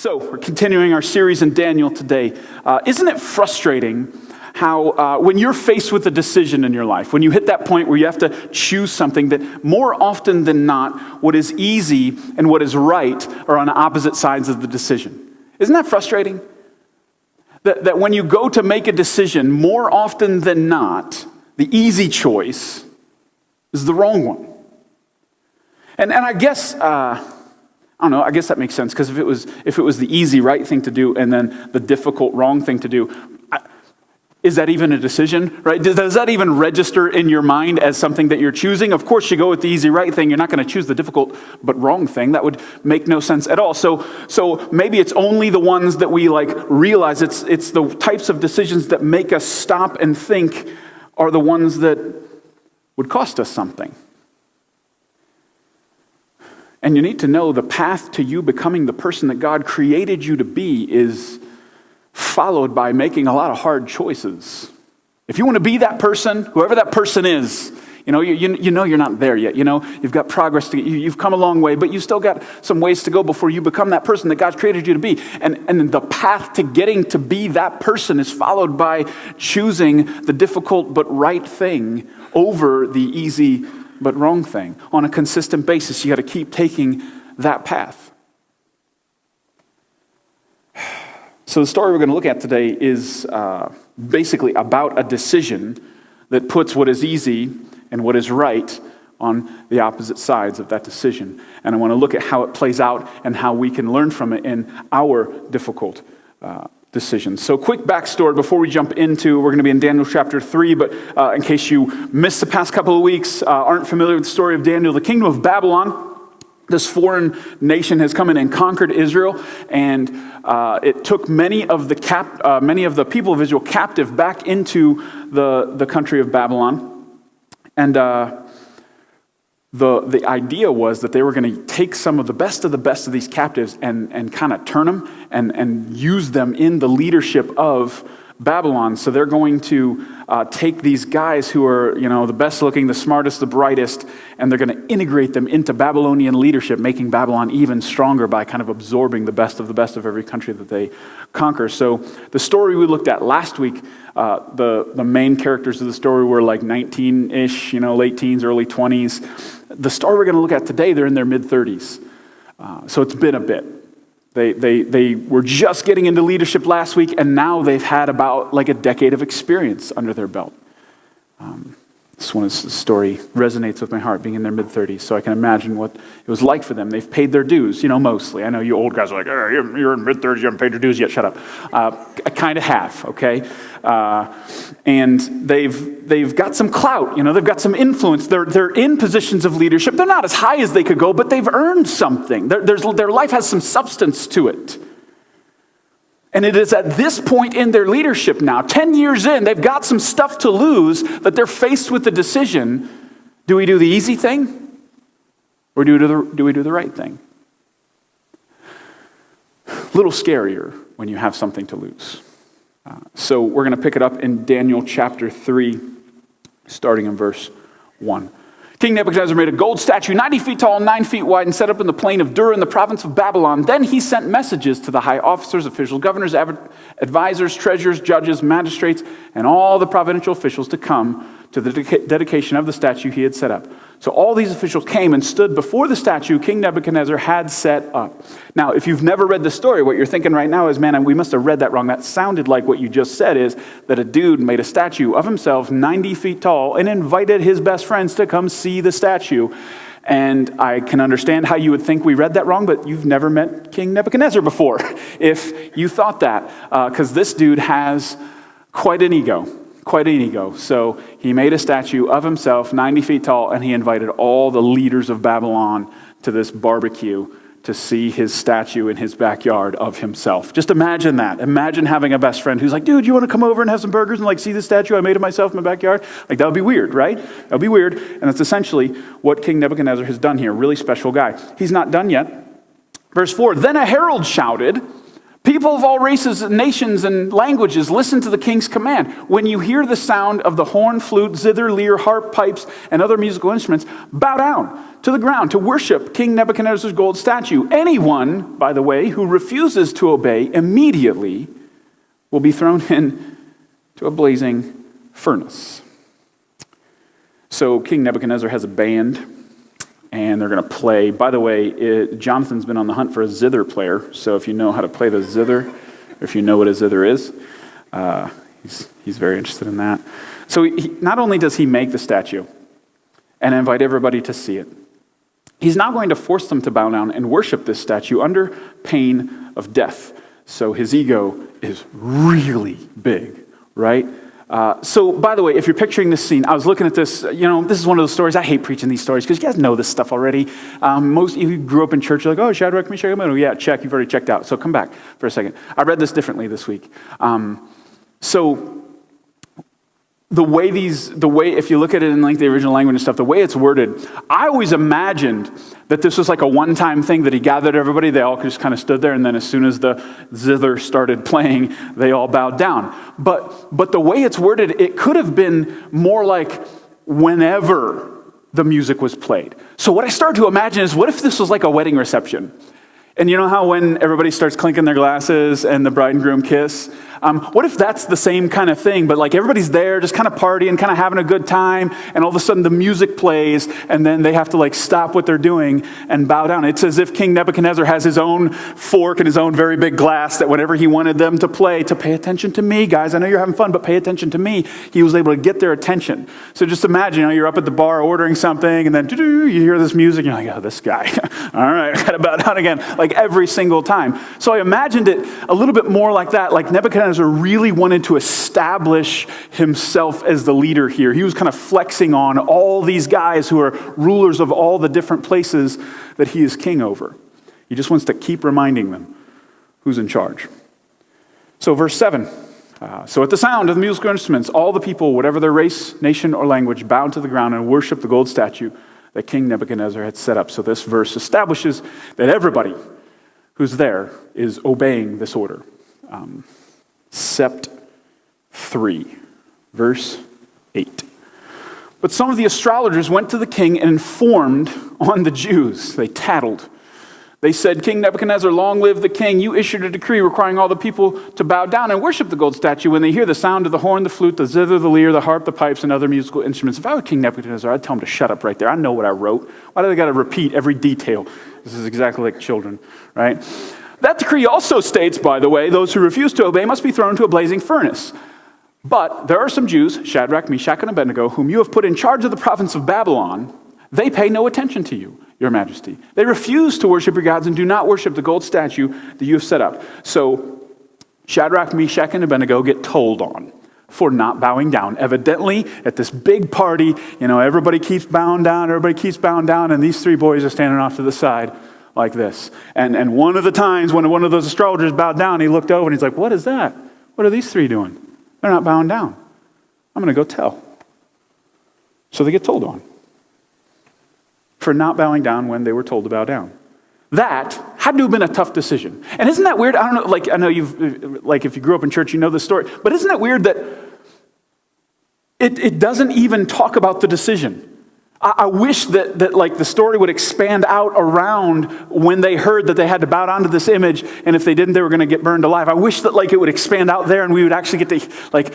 So, we're continuing our series in Daniel today. Isn't it frustrating how when you're faced with a decision in your life, when you hit that point where you have to choose something, that more often than not, what is easy and what is right are on opposite sides of the decision? Isn't that frustrating? That when you go to make a decision, more often than not, the easy choice is the wrong one. And I guess... I don't know, I guess that makes sense, because if it was the easy right thing to do and then the difficult wrong thing to do, is that even a decision, right? Does that even register in your mind as something that you're choosing? Of course, you go with the easy right thing. You're not going to choose the difficult but wrong thing. That would make no sense at all. So maybe it's only the ones that we realize. It's the types of decisions that make us stop and think are the ones that would cost us something. And you need to know the path to you becoming the person that God created you to be is followed by making a lot of hard choices. If you want to be that person, whoever that person is, you know you're not there yet. You know, you've got progress to get. You've come a long way, but you still got some ways to go before you become that person that God created you to be. And the path to getting to be that person is followed by choosing the difficult but right thing over the easy but wrong thing. On a consistent basis, you got to keep taking that path. So the story we're going to look at today is basically about a decision that puts what is easy and what is right on the opposite sides of that decision. And I want to look at how it plays out and how we can learn from it in our difficult decisions. So quick backstory before we jump into, we're going to be in Daniel chapter 3, but in case you missed the past couple of weeks, aren't familiar with the story of Daniel, the kingdom of Babylon, this foreign nation has come in and conquered Israel, and it took many of the people of Israel captive back into the country of Babylon. And the idea was that they were going to take some of the best of these captives and kind of turn them and use them in the leadership of Babylon. So they're going to take these guys who are, the best looking, the smartest, the brightest, and they're going to integrate them into Babylonian leadership, making Babylon even stronger by kind of absorbing the best of every country that they conquer. So the story we looked at last week, the main characters of the story were like 19-ish, late teens, early 20s. The story we're going to look at today, they're in their mid-30s. So it's been a bit. They were just getting into leadership last week, and now they've had about like a decade of experience under their belt. This story resonates with my heart, being in their mid-30s, so I can imagine what it was like for them. They've paid their dues, mostly. I know you old guys are like, hey, you're in mid-30s, you haven't paid your dues yet, shut up. I kind of have, okay? And they've got some clout, they've got some influence. They're in positions of leadership. They're not as high as they could go, but they've earned something. Their life has some substance to it. And it is at this point in their leadership now, 10 years in, they've got some stuff to lose, that they're faced with the decision, do we do the easy thing or do we do the right thing? A little scarier when you have something to lose. So we're going to pick it up in Daniel chapter 3, starting in verse 1. King Nebuchadnezzar made a gold statue 90 feet tall and 9 feet wide and set up in the plain of Dura in the province of Babylon. Then he sent messages to the high officers, officials, governors, advisors, treasurers, judges, magistrates, and all the provincial officials to come to the dedication of the statue he had set up. So all these officials came and stood before the statue King Nebuchadnezzar had set up. Now, if you've never read the story, what you're thinking right now is, man, we must have read that wrong. That sounded like what you just said is that a dude made a statue of himself 90 feet tall and invited his best friends to come see the statue. And I can understand how you would think we read that wrong, but you've never met King Nebuchadnezzar before if you thought that, because this dude has quite an ego. So he made a statue of himself 90 feet tall, and he invited all the leaders of Babylon to this barbecue to see his statue in his backyard of himself. Just imagine that. Imagine having a best friend who's like, dude, you want to come over and have some burgers and see the statue I made of myself in my backyard? That would be weird, right? That would be weird. And that's essentially what King Nebuchadnezzar has done here. Really special guy. He's not done yet. Verse 4, then a herald shouted, People of all races, nations, and languages, listen to the king's command. When you hear the sound of the horn, flute, zither, lyre, harp, pipes, and other musical instruments, bow down to the ground to worship King Nebuchadnezzar's gold statue. Anyone, by the way, who refuses to obey immediately will be thrown into a blazing furnace. So King Nebuchadnezzar has a band, and they're going to play. By the way, Jonathan's been on the hunt for a zither player, so if you know how to play the zither, or if you know what a zither is, he's very interested in that. So not only does he make the statue and invite everybody to see it, he's now going to force them to bow down and worship this statue under pain of death. So his ego is really big, right? So, by the way, if you're picturing this scene, I was looking at this, this is one of those stories. I hate preaching these stories because you guys know this stuff already. Most of you who grew up in church are like, oh, Shadrach, Meshach, and Abednego. Yeah, check, you've already checked out. So come back for a second. I read this differently this week. So the way, if you look at it in like the original language and stuff, the way it's worded, I always imagined that this was like a one-time thing that he gathered everybody. They all just kind of stood there, and then as soon as the zither started playing, they all bowed down. But the way it's worded, it could have been more like whenever the music was played. So what I started to imagine is, what if this was like a wedding reception? And you know how when everybody starts clinking their glasses and the bride and groom kiss? What if that's the same kind of thing, but like everybody's there just kind of partying, kind of having a good time, and all of a sudden the music plays, and then they have to like stop what they're doing and bow down. It's as if King Nebuchadnezzar has his own fork and his own very big glass that whenever he wanted them to play, to pay attention to me, guys, I know you're having fun, but pay attention to me, he was able to get their attention. So just imagine, you're up at the bar ordering something, and then you hear this music, and you're like, oh, this guy. All right, I gotta bow down again, like every single time. So I imagined it a little bit more like that, like Nebuchadnezzar really wanted to establish himself as the leader here. He was kind of flexing on all these guys who are rulers of all the different places that he is king over. He just wants to keep reminding them who's in charge. So verse 7, so at the sound of the musical instruments, all the people, whatever their race, nation, or language, bowed to the ground and worshiped the gold statue that King Nebuchadnezzar had set up. So this verse establishes that everybody who's there is obeying this order. Sept 3, verse 8. But some of the astrologers went to the king and informed on the Jews. They tattled. They said, King Nebuchadnezzar, long live the king. You issued a decree requiring all the people to bow down and worship the gold statue when they hear the sound of the horn, the flute, the zither, the lyre, the harp, the pipes, and other musical instruments. If I were King Nebuchadnezzar, I'd tell him to shut up right there. I know what I wrote. Why do they got to repeat every detail? This is exactly like children, right? That decree also states, by the way, those who refuse to obey must be thrown into a blazing furnace. But there are some Jews, Shadrach, Meshach, and Abednego, whom you have put in charge of the province of Babylon. They pay no attention to you, your majesty. They refuse to worship your gods and do not worship the gold statue that you have set up. So Shadrach, Meshach, and Abednego get told on for not bowing down. Evidently, at this big party, everybody keeps bowing down, and these three boys are standing off to the side like this. And one of the times when one of those astrologers bowed down, he looked over and he's like, what is that? What are these three doing? They're not bowing down. I'm going to go tell. So they get told on for not bowing down when they were told to bow down. That had to have been a tough decision. And isn't that weird? I don't know, I know if you grew up in church, you know this story, but isn't it weird that it doesn't even talk about the decision? I wish that the story would expand out around when they heard that they had to bow down to this image, and if they didn't, they were going to get burned alive. I wish that it would expand out there, and we would actually get to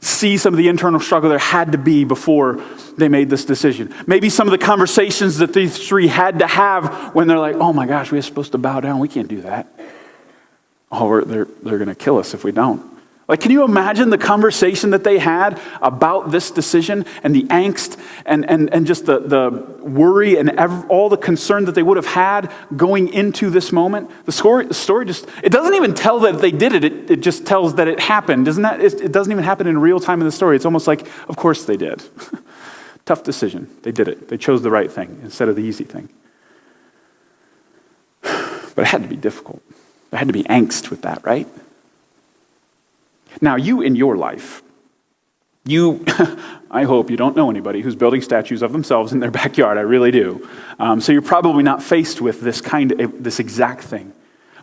see some of the internal struggle there had to be before they made this decision. Maybe some of the conversations that these three had to have when they're like, oh my gosh, we're supposed to bow down. We can't do that. Oh, they're going to kill us if we don't. Can you imagine the conversation that they had about this decision and the angst and just the worry and all the concern that they would have had going into this moment? The story just, it doesn't even tell that they did it. It just tells that it happened. It doesn't even happen in real time in the story. It's almost like, of course they did. Tough decision. They did it. They chose the right thing instead of the easy thing. But it had to be difficult. There had to be angst with that, right? Now, you in your life, I hope you don't know anybody who's building statues of themselves in their backyard. I really do. So you're probably not faced with this exact thing.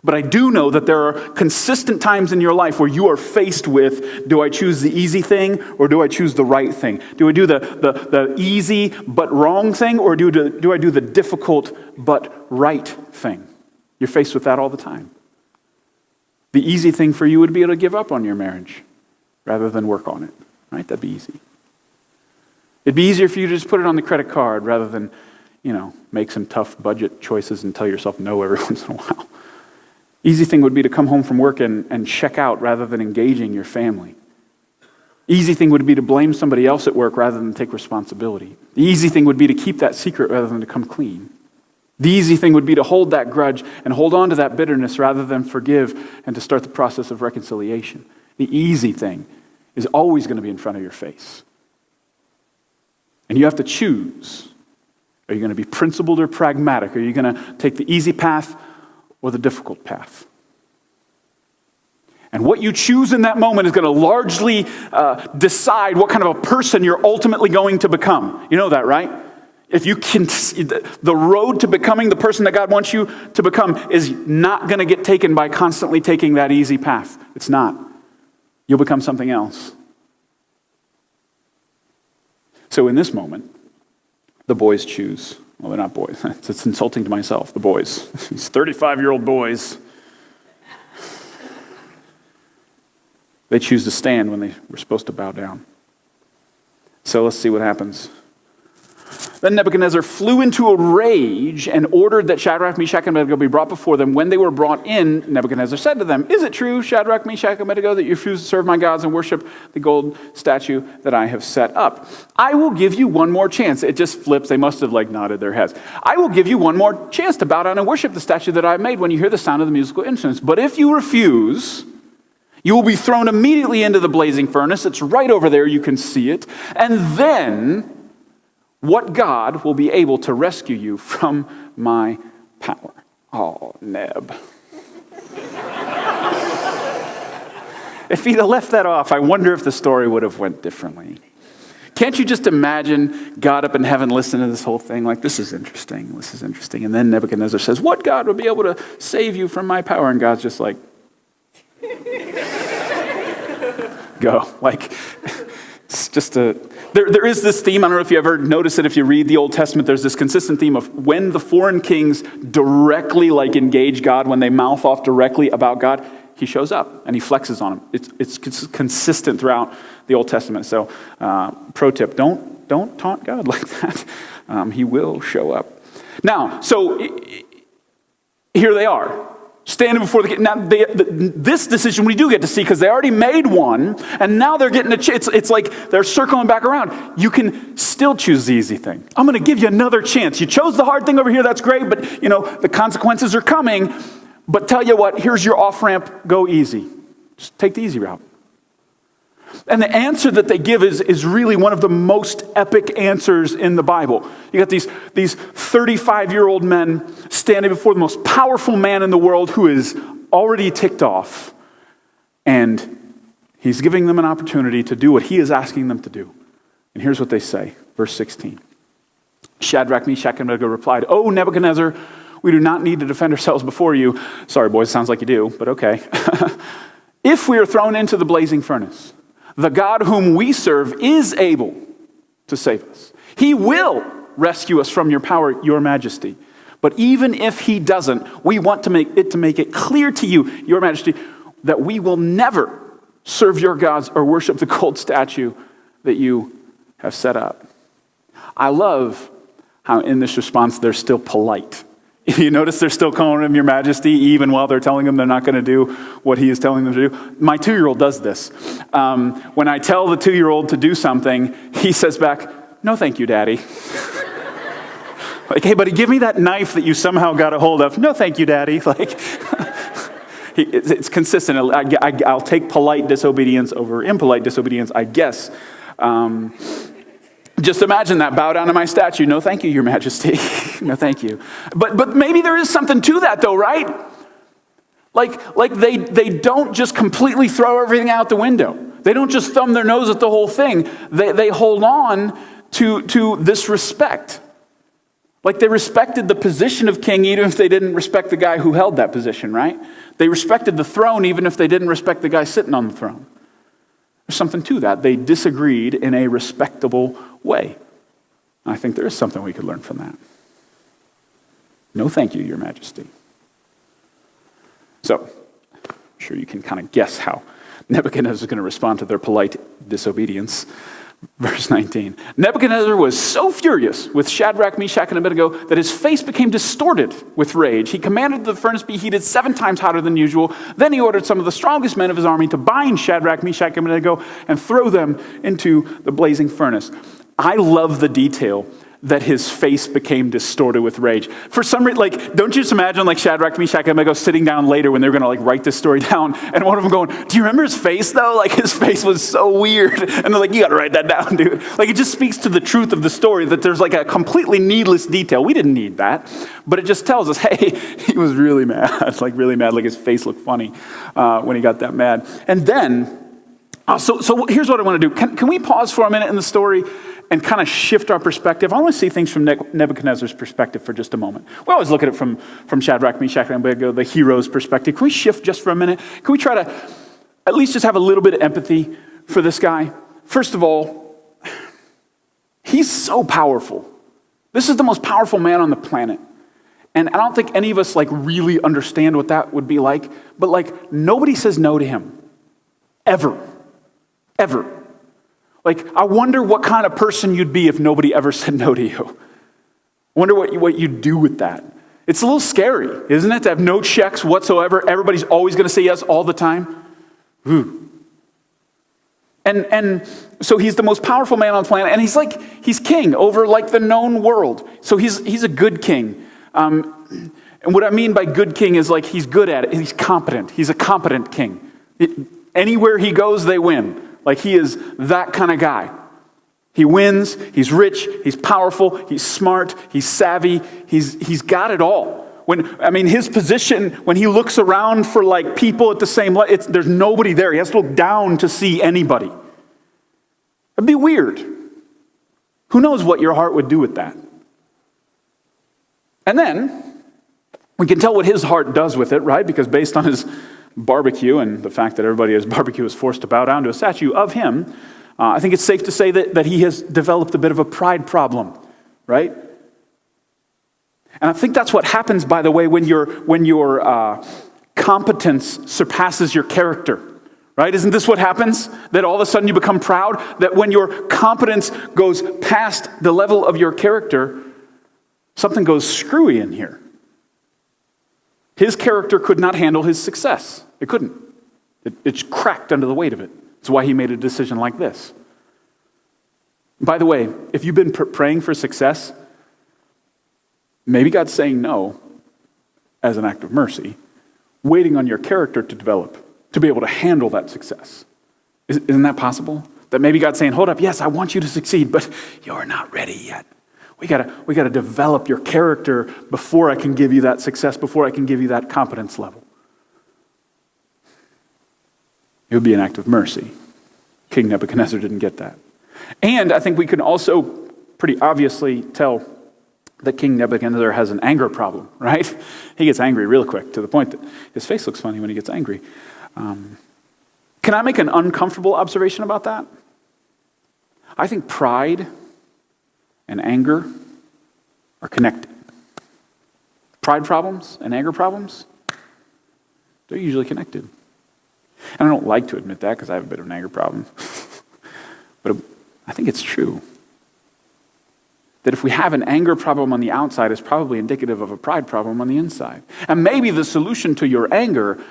But I do know that there are consistent times in your life where you are faced with, do I choose the easy thing or do I choose the right thing? Do I do the easy but wrong thing, or do I do the difficult but right thing? You're faced with that all the time. The easy thing for you would be to give up on your marriage rather than work on it, right? That'd be easy. It'd be easier for you to just put it on the credit card rather than, make some tough budget choices and tell yourself no every once in a while. Easy thing would be to come home from work and check out rather than engaging your family. Easy thing would be to blame somebody else at work rather than take responsibility. The easy thing would be to keep that secret rather than to come clean. The easy thing would be to hold that grudge and hold on to that bitterness rather than forgive and to start the process of reconciliation. The easy thing is always going to be in front of your face. And you have to choose. Are you going to be principled or pragmatic? Are you going to take the easy path or the difficult path? And what you choose in that moment is going to largely decide what kind of a person you're ultimately going to become. You know that, right? If you can, the road to becoming the person that God wants you to become is not going to get taken by constantly taking that easy path. It's not. You'll become something else. So in this moment, the boys choose. Well, they're not boys. It's insulting to myself, the boys. These 35-year-old boys. They choose to stand when they were supposed to bow down. So let's see what happens. Then Nebuchadnezzar flew into a rage and ordered that Shadrach, Meshach, and Abednego be brought before them. When they were brought in, Nebuchadnezzar said to them, "Is it true, Shadrach, Meshach, and Abednego, that you refuse to serve my gods and worship the gold statue that I have set up? I will give you one more chance." It just flips. They must have nodded their heads. "I will give you one more chance to bow down and worship the statue that I have made when you hear the sound of the musical instruments. But if you refuse, you will be thrown immediately into the blazing furnace." It's right over there. You can see it. "And then what God will be able to rescue you from my power?" Oh, Neb. If he'd have left that off, I wonder if the story would have went differently. Can't you just imagine God up in heaven listening to this whole thing? Like, this is interesting. And then Nebuchadnezzar says, "What God would be able to save you from my power?" And God's just like, go. It's just there is this theme. I don't know if you ever notice it if you read the Old Testament. There's this consistent theme of when the foreign kings directly engage God, when they mouth off directly about God, he shows up and he flexes on them. It's consistent throughout the Old Testament. So pro tip, don't taunt God like that. He will show up. Now, so here they are, standing before the king. Now, this decision we do get to see because they already made one, and now they're getting a chance. It's like they're circling back around. You can still choose the easy thing. I'm going to give you another chance. You chose the hard thing over here. That's great, but the consequences are coming. But tell you what, here's your off-ramp. Go easy. Just take the easy route. And the answer that they give is really one of the most epic answers in the Bible. You got these 35-year-old men standing before the most powerful man in the world who is already ticked off. And he's giving them an opportunity to do what he is asking them to do. And here's what they say, verse 16. Shadrach, Meshach, and Abednego replied, "O Nebuchadnezzar, we do not need to defend ourselves before you." Sorry, boys, sounds like you do, but okay. "If we are thrown into the blazing furnace, the God whom we serve is able to save us. He will rescue us from your power, your majesty. But even if he doesn't, we want to make it clear to you, your majesty, that we will never serve your gods or worship the gold statue that you have set up." I love how in this response they're still polite. You notice they're still calling him your majesty even while they're telling him they're not going to do what he is telling them to do. My 2-year-old does this. When I tell the 2-year-old to do something, he says back, "No thank you, Daddy." Hey buddy, give me that knife that you somehow got a hold of. "No thank you, Daddy." It's consistent. I'll take polite disobedience over impolite disobedience, I guess. Just imagine that. "Bow down to my statue." "No, thank you, your majesty." "No, thank you." But maybe there is something to that, though, right? Like they don't just completely throw everything out the window. They don't just thumb their nose at the whole thing. They hold on to this respect. Like they respected the position of king even if they didn't respect the guy who held that position, right? They respected the throne even if they didn't respect the guy sitting on the throne. There's something to that. They disagreed in a respectable way. And I think there is something we could learn from that. No thank you, Your Majesty. So, I'm sure you can kind of guess how Nebuchadnezzar is going to respond to their polite disobedience. Verse 19. Nebuchadnezzar was so furious with Shadrach, Meshach, and Abednego that his face became distorted with rage. He commanded the furnace be heated 7 times hotter than usual. Then he ordered some of the strongest men of his army to bind Shadrach, Meshach, and Abednego and throw them into the blazing furnace. I love the detail that his face became distorted with rage. For some reason, don't you just imagine Shadrach, Meshach, and Abednego sitting down later when they're going to write this story down, and one of them going, do you remember his face though? His face was so weird. And they're like, you got to write that down, dude. It just speaks to the truth of the story that there's a completely needless detail. We didn't need that. But it just tells us, hey, he was really mad, really mad. His face looked funny when he got that mad. And then, so here's what I want to do. Can we pause for a minute in the story and kind of shift our perspective? I want to see things from Nebuchadnezzar's perspective for just a moment. We always look at it from Shadrach, Meshach, and Abednego, the hero's perspective. Can we shift just for a minute? Can we try to at least just have a little bit of empathy for this guy? First of all, he's so powerful. This is the most powerful man on the planet. And I don't think any of us really understand what that would be like. But nobody says no to him. Ever. Ever. I wonder what kind of person you'd be if nobody ever said no to you. I wonder what you'd do with that. It's a little scary, isn't it? To have no checks whatsoever. Everybody's always going to say yes all the time. Ooh. And so he's the most powerful man on the planet. And he's king over the known world. So he's a good king. And what I mean by good king is he's good at it. He's competent. He's a competent king. Anywhere he goes, they win. He is that kind of guy. He wins, he's rich, he's powerful, he's smart, he's savvy, he's got it all. His position, when he looks around for people at the same level, there's nobody there. He has to look down to see anybody. It'd be weird. Who knows what your heart would do with that? And then, we can tell what his heart does with it, right? Because based on his barbecue and the fact that everybody at his barbecue is forced to bow down to a statue of him, I think it's safe to say that he has developed a bit of a pride problem, right? And I think that's what happens, by the way, when your competence surpasses your character, right? Isn't this what happens? That all of a sudden you become proud? That when your competence goes past the level of your character, something goes screwy in here. His character could not handle his success. It couldn't. It's cracked under the weight of it. That's why he made a decision like this. By the way, if you've been praying for success, maybe God's saying no as an act of mercy, waiting on your character to develop, to be able to handle that success. Isn't that possible? That maybe God's saying, hold up, yes, I want you to succeed, but you're not ready yet. We gotta develop your character before I can give you that success, before I can give you that competence level. It would be an act of mercy. King Nebuchadnezzar didn't get that. And I think we can also pretty obviously tell that King Nebuchadnezzar has an anger problem, right? He gets angry real quick to the point that his face looks funny when he gets angry. Can I make an uncomfortable observation about that? I think pride and anger are connected. Pride problems and anger problems, they're usually connected. And I don't like to admit that because I have a bit of an anger problem. But I think it's true. That if we have an anger problem on the outside, it's probably indicative of a pride problem on the inside. And maybe the solution to your anger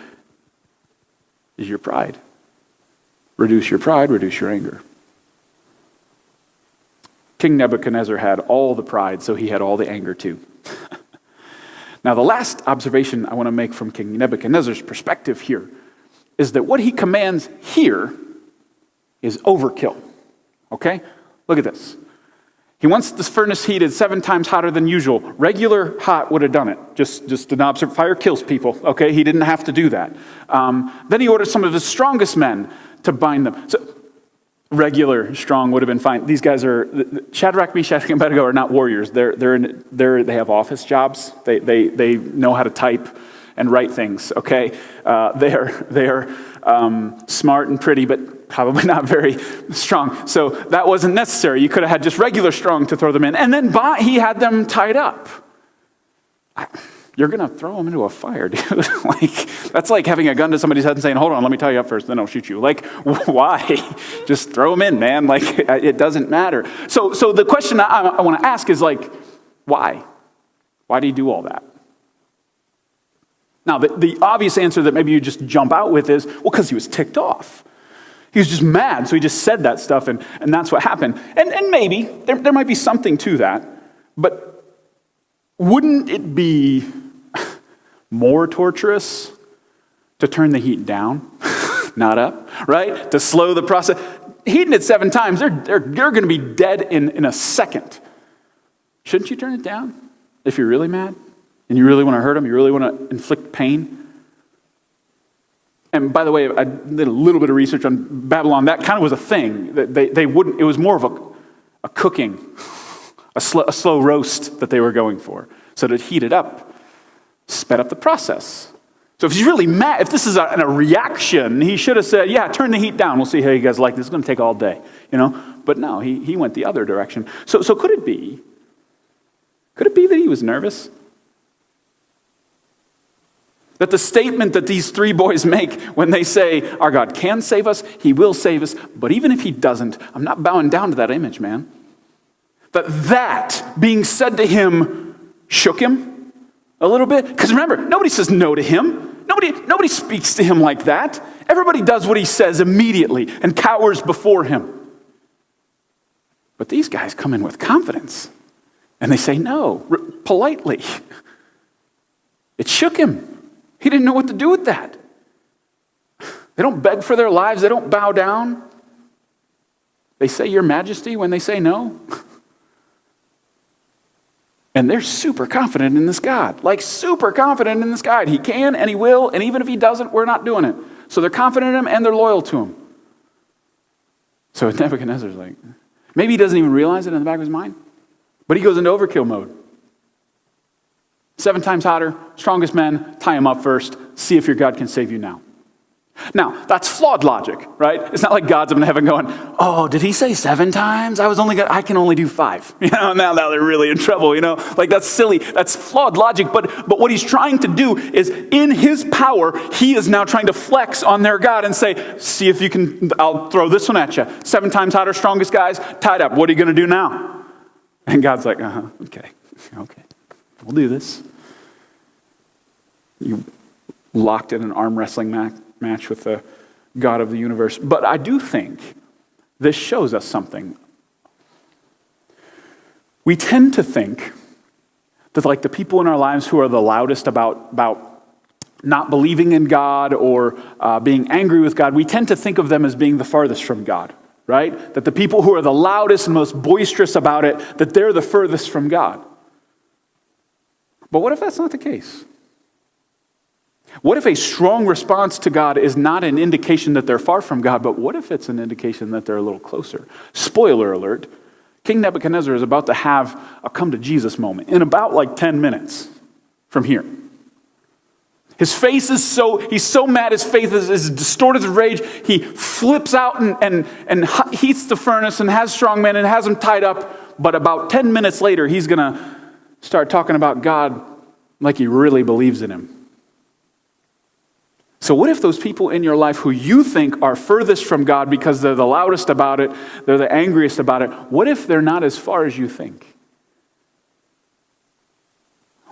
is your pride. Reduce your pride, reduce your anger. King Nebuchadnezzar had all the pride, so he had all the anger too. Now, the last observation I want to make from King Nebuchadnezzar's perspective here is that what he commands here is overkill. Okay? Look at this. He wants this furnace heated 7 times hotter than usual. Regular hot would have done it. Just an observation. Fire kills people. Okay? He didn't have to do that. Then he ordered some of his strongest men to bind them. So Regular strong would have been fine. These guys are, Shadrach, Meshach, and Abednego are not warriors. They have office jobs. They know how to type and write things, okay? They are smart and pretty, but probably not very strong. So that wasn't necessary. You could have had just regular strong to throw them in. And then he had them tied up. You're going to throw them into a fire, dude. That's like having a gun to somebody's head and saying, hold on, let me tie you up first, then I'll shoot you. Why? Just throw them in, man. It doesn't matter. So the question I want to ask is why? Why do you do all that? Now, the obvious answer that maybe you just jump out with is, well, because he was ticked off. He was just mad, so he just said that stuff, and that's what happened. And maybe, there might be something to that, but wouldn't it be more torturous to turn the heat down, not up, right? To slow the process. Heating it 7 times, they're going to be dead in a second. Shouldn't you turn it down if you're really mad and you really want to hurt them, you really want to inflict pain? And by the way, I did a little bit of research on Babylon. That kind of was a thing. They wouldn't. It was more of a cooking, a slow roast that they were going for. So to heat it up, sped up the process. So if he's really mad, if this is a reaction, he should have said, yeah, turn the heat down. We'll see how you guys like this. It's going to take all day, But no, he went the other direction. So could it be that he was nervous? That the statement that these 3 boys make when they say, our God can save us, he will save us, but even if he doesn't, I'm not bowing down to that image, man. That being said to him shook him a little bit. Because remember, nobody says no to him. Nobody speaks to him like that. Everybody does what he says immediately and cowers before him. But these guys come in with confidence. And they say no, politely. It shook him. He didn't know what to do with that. They don't beg for their lives. They don't bow down. They say, Your Majesty, when they say no. And they're super confident in this God. Super confident in this God. He can and he will, and even if he doesn't, we're not doing it. So they're confident in him and they're loyal to him. So Nebuchadnezzar's maybe he doesn't even realize it in the back of his mind, but he goes into overkill mode. 7 times hotter, strongest men, tie him up first, see if your God can save you now. Now, that's flawed logic, right? It's not like God's up in heaven going, oh, did he say 7 times? I can only do 5. Now they're really in trouble, That's silly. That's flawed logic. But what he's trying to do is, in his power, he is now trying to flex on their God and say, see if you can, I'll throw this one at you. 7 times hotter, strongest guys, tied up. What are you going to do now? And God's like, okay, we'll do this. You locked in an arm wrestling match with the God of the universe. But I do think this shows us something. We tend to think that the people in our lives who are the loudest about not believing in God or being angry with God, we tend to think of them as being the farthest from God, right? That the people who are the loudest and most boisterous about it, that they're the furthest from God. But what if that's not the case? What if a strong response to God is not an indication that they're far from God, but what if it's an indication that they're a little closer? Spoiler alert, King Nebuchadnezzar is about to have a come to Jesus moment in about 10 minutes from here. His face is he's so mad, his face is distorted with rage. He flips out and heats the furnace and has strong men and has them tied up. But about 10 minutes later, he's going to start talking about God like he really believes in him. So what if those people in your life who you think are furthest from God because they're the loudest about it, they're the angriest about it, what if they're not as far as you think?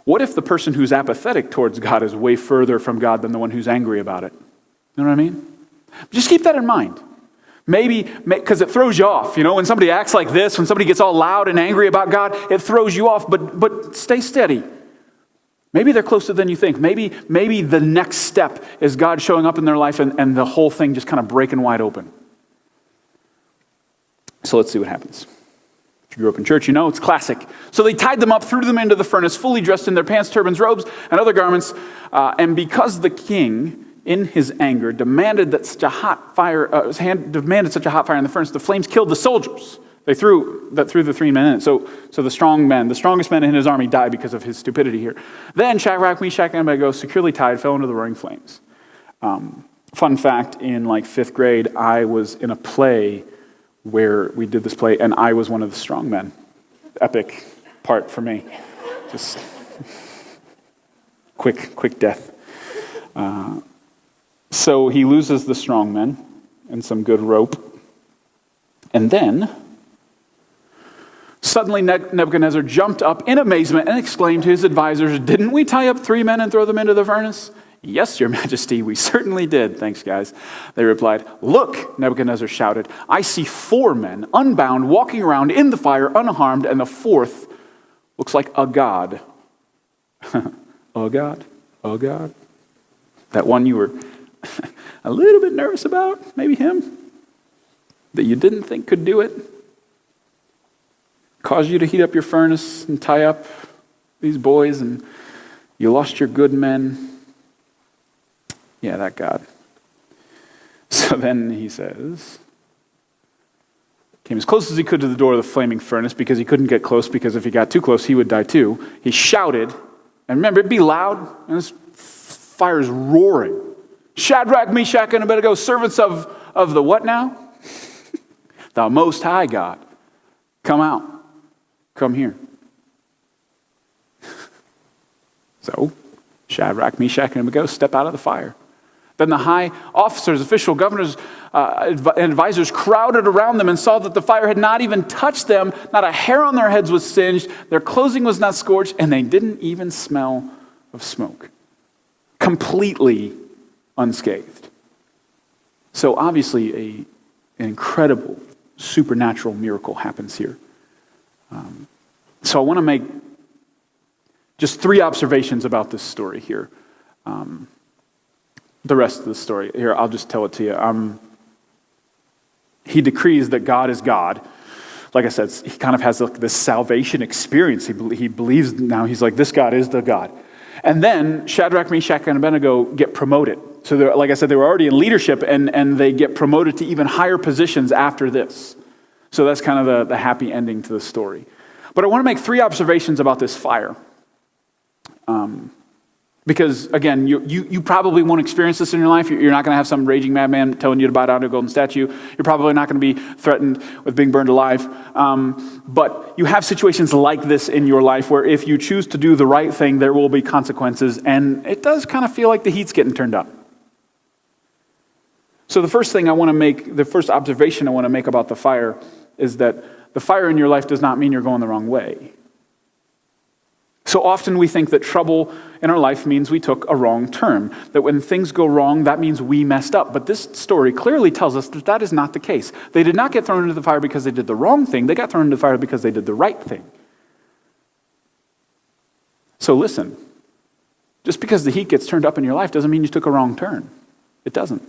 What if the person who's apathetic towards God is way further from God than the one who's angry about it? You know what I mean? Just keep that in mind. Maybe, because it throws you off. When somebody acts like this, when somebody gets all loud and angry about God, it throws you off, but stay steady. Maybe they're closer than you think. Maybe the next step is God showing up in their life and the whole thing just kind of breaking wide open. So let's see what happens. If you grew up in church, it's classic. So they tied them up, threw them into the furnace, fully dressed in their pants, turbans, robes, and other garments. And because the king in his anger, demanded such a hot fire in the furnace, the flames killed the soldiers. They threw the 3 men in it. So the strongest men in his army died because of his stupidity here. Then Shadrach, Meshach, and Abednego, securely tied, fell into the roaring flames. Fun fact, in like 5th grade, I was in a play where we did this play, and I was one of the strong men. Epic part for me. Just quick death. So he loses the strong men and some good rope. And then, suddenly Nebuchadnezzar jumped up in amazement and exclaimed to his advisors, "Didn't we tie up 3 men and throw them into the furnace?" "Yes, your majesty, we certainly did." "Thanks, guys," they replied. "Look," Nebuchadnezzar shouted, "I see 4 men, unbound, walking around in the fire, unharmed, and the 4th looks like a god." A god? A god? That one you were a little bit nervous about? Maybe him? That you didn't think could do it? Caused you to heat up your furnace and tie up these boys, and you lost your good men? Yeah, that God. So then he says, came as close as he could to the door of the flaming furnace because he couldn't get close, because if he got too close, he would die too. He shouted, and remember, it'd be loud, and this fire is roaring. "Shadrach, Meshach, and Abednego, servants of the what now?" "The Most High God. Come out. Come here." So Shadrach, Meshach, and Abednego step out of the fire. Then the high officers, officials, governors, and advisors crowded around them and saw that the fire had not even touched them. Not a hair on their heads was singed. Their clothing was not scorched, and they didn't even smell of smoke. Completely unscathed. So obviously an incredible supernatural miracle happens here. So I want to make just 3 observations about this story here. The rest of the story, here, I'll just tell it to you. He decrees that God is God. Like I said, he kind of has this salvation experience. He believes now, he's like, this God is the God. And then Shadrach, Meshach, and Abednego get promoted. So like I said, they were already in leadership, and they get promoted to even higher positions after this. So that's kind of the happy ending to the story. But I want to make 3 observations about this fire. Because, again, you probably won't experience this in your life. You're not going to have some raging madman telling you to bow down to a golden statue. You're probably not going to be threatened with being burned alive. But you have situations like this in your life where if you choose to do the right thing, there will be consequences. And it does kind of feel like the heat's getting turned up. So the first observation I want to make about the fire is that the fire in your life does not mean you're going the wrong way. So often we think that trouble in our life means we took a wrong turn, that when things go wrong, that means we messed up. But this story clearly tells us that that is not the case. They did not get thrown into the fire because they did the wrong thing. They got thrown into the fire because they did the right thing. So listen, just because the heat gets turned up in your life doesn't mean you took a wrong turn. It doesn't.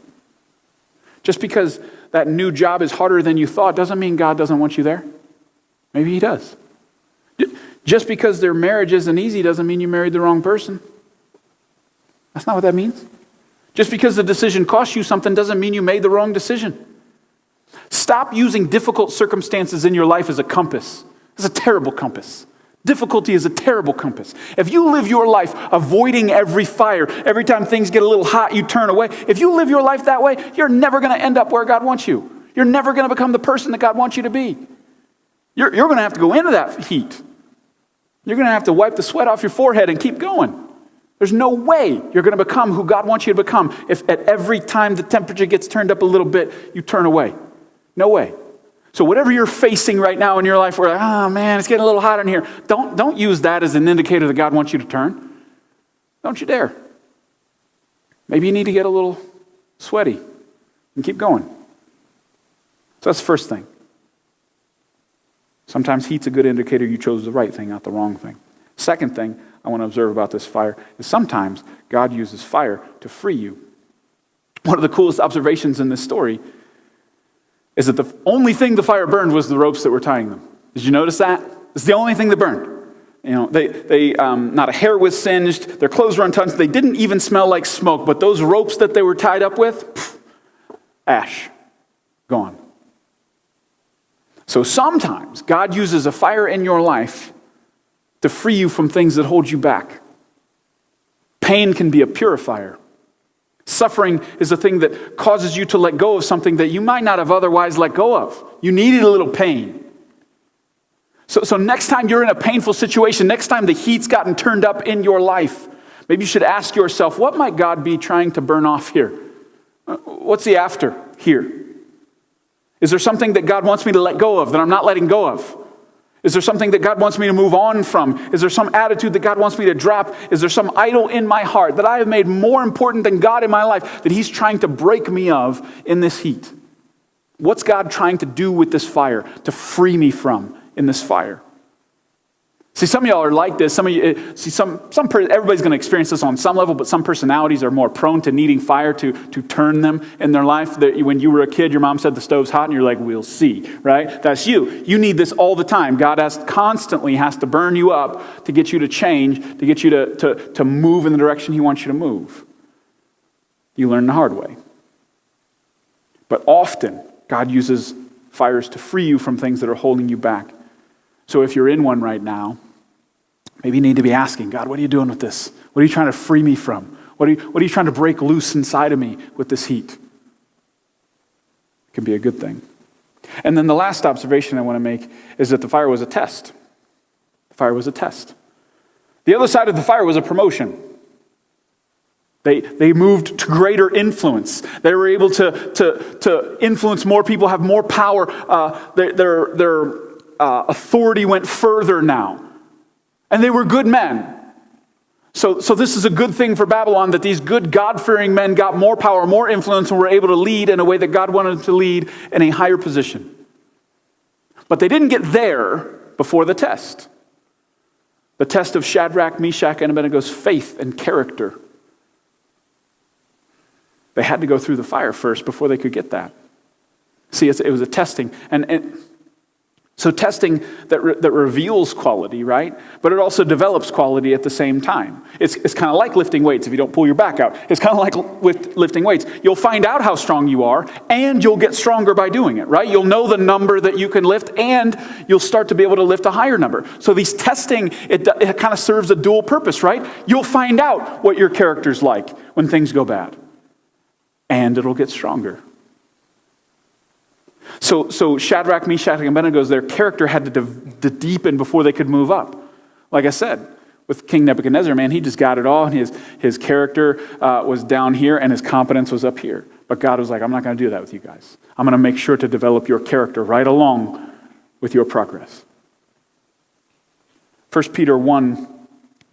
Just because that new job is harder than you thought doesn't mean God doesn't want you there. Maybe he does. Just because their marriage isn't easy doesn't mean you married the wrong person. That's not what that means. Just because the decision cost you something doesn't mean you made the wrong decision. Stop using difficult circumstances in your life as a compass. It's a terrible compass. Difficulty is a terrible compass. If you live your life avoiding every fire, every time things get a little hot, you turn away. If you live your life that way, you're never going to end up where God wants you. You're never going to become the person that God wants you to be. You're going to have to go into that heat. You're going to have to wipe the sweat off your forehead and keep going. There's no way you're going to become who God wants you to become if at every time the temperature gets turned up a little bit, you turn away. No way. So whatever you're facing right now in your life, where oh man, it's getting a little hot in here, don't use that as an indicator that God wants you to turn. Don't you dare. Maybe you need to get a little sweaty and keep going. So that's the first thing. Sometimes heat's a good indicator you chose the right thing, not the wrong thing. Second thing I want to observe about this fire is sometimes God uses fire to free you. One of the coolest observations in this story is that the only thing the fire burned was the ropes that were tying them. Did you notice that? It's the only thing that burned. They not a hair was singed, their clothes were untouched, they didn't even smell like smoke, but those ropes that they were tied up with, ash, gone. So sometimes God uses a fire in your life to free you from things that hold you back. Pain can be a purifier. Suffering is a thing that causes you to let go of something that you might not have otherwise let go of. You needed a little pain. So next time you're in a painful situation, next time the heat's gotten turned up in your life, maybe you should ask yourself, what might God be trying to burn off here? What's he after here? Is there something that God wants me to let go of that I'm not letting go of? Is there something that God wants me to move on from? Is there some attitude that God wants me to drop? Is there some idol in my heart that I have made more important than God in my life that he's trying to break me of in this heat? What's God trying to do with this fire to free me from in this fire? See, some of y'all are like this. Some of you, everybody's going to experience this on some level, but some personalities are more prone to needing fire to turn them in their life. When you were a kid, your mom said the stove's hot, and you're like, we'll see, right? That's you. You need this all the time. God constantly has to burn you up to get you to change, to get you to move in the direction he wants you to move. You learn the hard way. But often, God uses fires to free you from things that are holding you back. So if you're in one right now, maybe you need to be asking, God, what are you doing with this? What are you trying to free me from? What are you trying to break loose inside of me with this heat? It can be a good thing. And then the last observation I want to make is that the fire was a test. The fire was a test. The other side of the fire was a promotion. They moved to greater influence. They were able to influence more people, have more power. Their authority went further now. And they were good men. So this is a good thing for Babylon, that these good God-fearing men got more power, more influence, and were able to lead in a way that God wanted them to lead in a higher position. But they didn't get there before the test. The test of Shadrach, Meshach, and Abednego's faith and character. They had to go through the fire first before they could get that. See, it was a testing. And so testing that reveals quality, right? But it also develops quality at the same time. It's kind of like lifting weights if you don't pull your back out. It's kind of like lifting weights. You'll find out how strong you are, and you'll get stronger by doing it, right? You'll know the number that you can lift, and you'll start to be able to lift a higher number. So these testing, it kind of serves a dual purpose, right? You'll find out what your character's like when things go bad, and it'll get stronger. So Shadrach, Meshach, and Abednego, their character had to deepen before they could move up. Like I said, with King Nebuchadnezzar, man, he just got it all, and his character was down here, and his competence was up here. But God was like, I'm not going to do that with you guys. I'm going to make sure to develop your character right along with your progress. 1 Peter 1,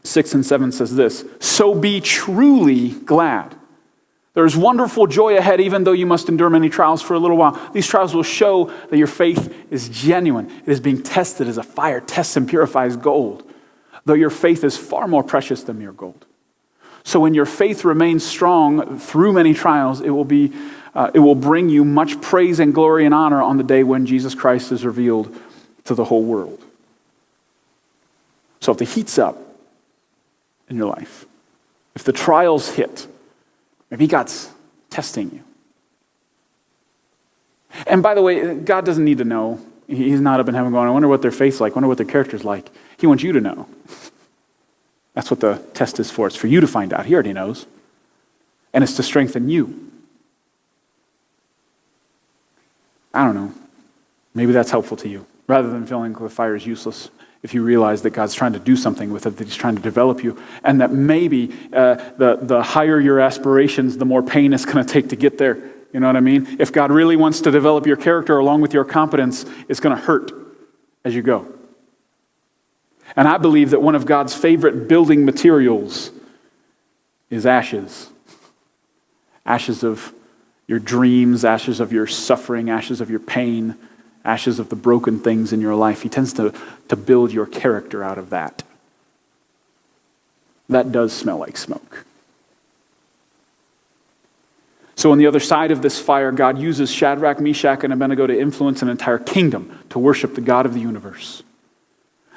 6 and 7 says this, so be truly glad. There is wonderful joy ahead, even though you must endure many trials for a little while. These trials will show that your faith is genuine. It is being tested as a fire tests and purifies gold, though your faith is far more precious than mere gold. So when your faith remains strong through many trials, it will bring you much praise and glory and honor on the day when Jesus Christ is revealed to the whole world. So if the heat's up in your life, if the trials hit, maybe God's testing you. And by the way, God doesn't need to know. He's not up in heaven going, I wonder what their faith's like. I wonder what their character's like. He wants you to know. That's what the test is for. It's for you to find out. He already knows. And it's to strengthen you. I don't know. Maybe that's helpful to you. Rather than feeling the fire is useless, if you realize that God's trying to do something with it, that he's trying to develop you, and that maybe the higher your aspirations, the more pain it's going to take to get there. You know what I mean? If God really wants to develop your character along with your competence, it's going to hurt as you go. And I believe that one of God's favorite building materials is ashes. Ashes of your dreams, ashes of your suffering, ashes of your pain, ashes of the broken things in your life. He tends to build your character out of that. That does smell like smoke. So on the other side of this fire, God uses Shadrach, Meshach, and Abednego to influence an entire kingdom to worship the God of the universe.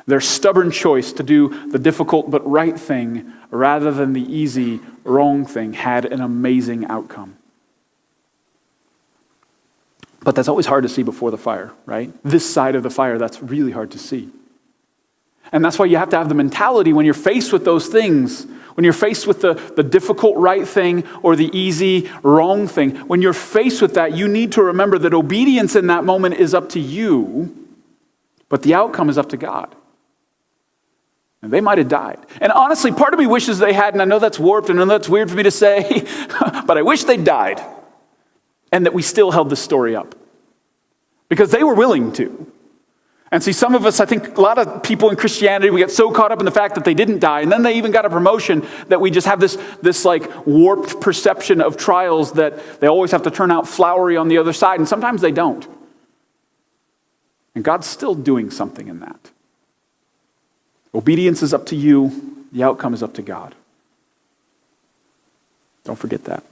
Their stubborn choice to do the difficult but right thing rather than the easy, wrong thing had an amazing outcome. But that's always hard to see before the fire, right? This side of the fire, that's really hard to see. And that's why you have to have the mentality when you're faced with those things, when you're faced with the difficult right thing or the easy wrong thing, when you're faced with that, you need to remember that obedience in that moment is up to you, but the outcome is up to God. And they might have died. And honestly, part of me wishes they hadn't. I know that's warped and I know that's weird for me to say, but I wish they died and that we still held this story up because they were willing to. And see, some of us, I think a lot of people in Christianity, we get so caught up in the fact that they didn't die, and then they even got a promotion that we just have this like warped perception of trials that they always have to turn out flowery on the other side, and sometimes they don't. And God's still doing something in that. Obedience is up to you. The outcome is up to God. Don't forget that.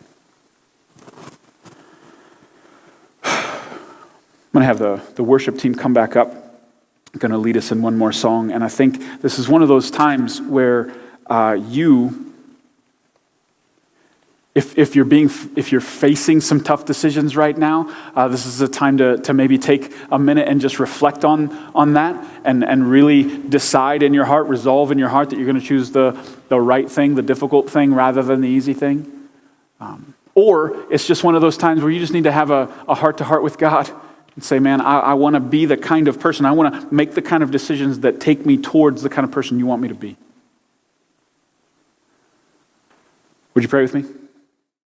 I'm going to have the worship team come back up. I'm going to lead us in one more song. And I think this is one of those times where if you're facing some tough decisions right now, this is a time to maybe take a minute and just reflect on that and really decide in your heart, resolve in your heart that you're going to choose the right thing, the difficult thing, rather than the easy thing. Or it's just one of those times where you just need to have a heart-to-heart with God and say, man, I want to be the kind of person, I want to make the kind of decisions that take me towards the kind of person you want me to be. Would you pray with me?